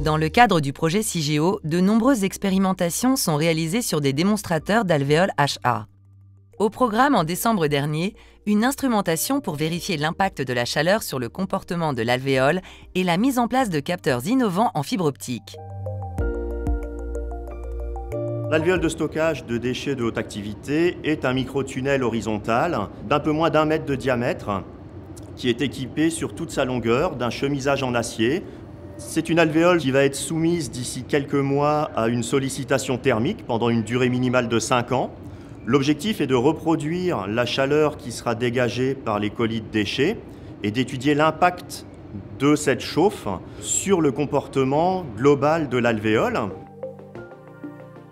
Dans le cadre du projet CIGEO, de nombreuses expérimentations sont réalisées sur des démonstrateurs d'alvéoles HA. Au programme en décembre dernier, une instrumentation pour vérifier l'impact de la chaleur sur le comportement de l'alvéole et la mise en place de capteurs innovants en fibre optique. L'alvéole de stockage de déchets de haute activité est un microtunnel horizontal d'un peu moins d'1 mètre de diamètre qui est équipé sur toute sa longueur d'un chemisage en acier. C'est une alvéole qui va être soumise d'ici quelques mois à une sollicitation thermique pendant une durée minimale de 5 ans. L'objectif est de reproduire la chaleur qui sera dégagée par les colis de déchets et d'étudier l'impact de cette chauffe sur le comportement global de l'alvéole.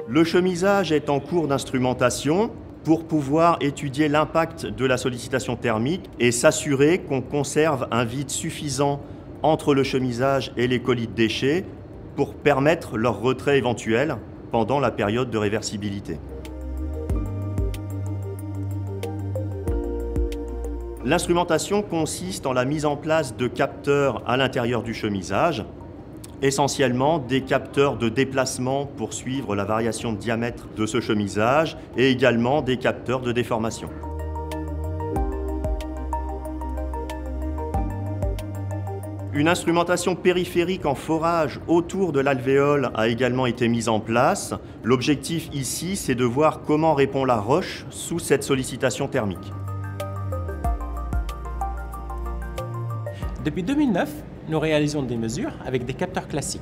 Le chemisage est en cours d'instrumentation pour pouvoir étudier l'impact de la sollicitation thermique et s'assurer qu'on conserve un vide suffisant entre le chemisage et les colis de déchets pour permettre leur retrait éventuel pendant la période de réversibilité. L'instrumentation consiste en la mise en place de capteurs à l'intérieur du chemisage, essentiellement des capteurs de déplacement pour suivre la variation de diamètre de ce chemisage et également des capteurs de déformation. Une instrumentation périphérique en forage autour de l'alvéole a également été mise en place. L'objectif ici, c'est de voir comment répond la roche sous cette sollicitation thermique. Depuis 2009, nous réalisons des mesures avec des capteurs classiques.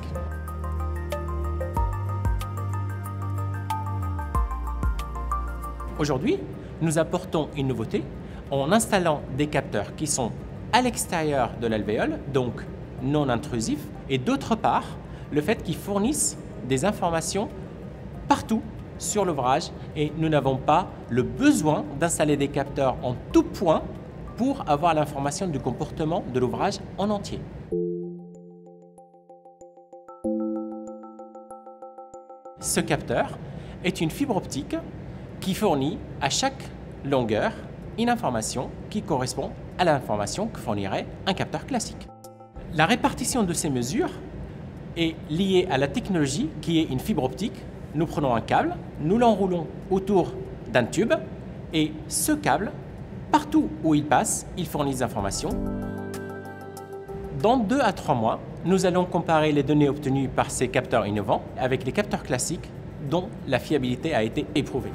Aujourd'hui, nous apportons une nouveauté en installant des capteurs qui sont à l'extérieur de l'alvéole, donc non intrusifs, et d'autre part, le fait qu'ils fournissent des informations partout sur l'ouvrage et nous n'avons pas le besoin d'installer des capteurs en tout point pour avoir l'information du comportement de l'ouvrage en entier. Ce capteur est une fibre optique qui fournit à chaque longueur une information qui correspond à l'information que fournirait un capteur classique. La répartition de ces mesures est liée à la technologie qui est une fibre optique. Nous prenons un câble, nous l'enroulons autour d'un tube et ce câble, partout où il passe, il fournit des informations. Dans 2 à 3 mois, nous allons comparer les données obtenues par ces capteurs innovants avec les capteurs classiques dont la fiabilité a été éprouvée.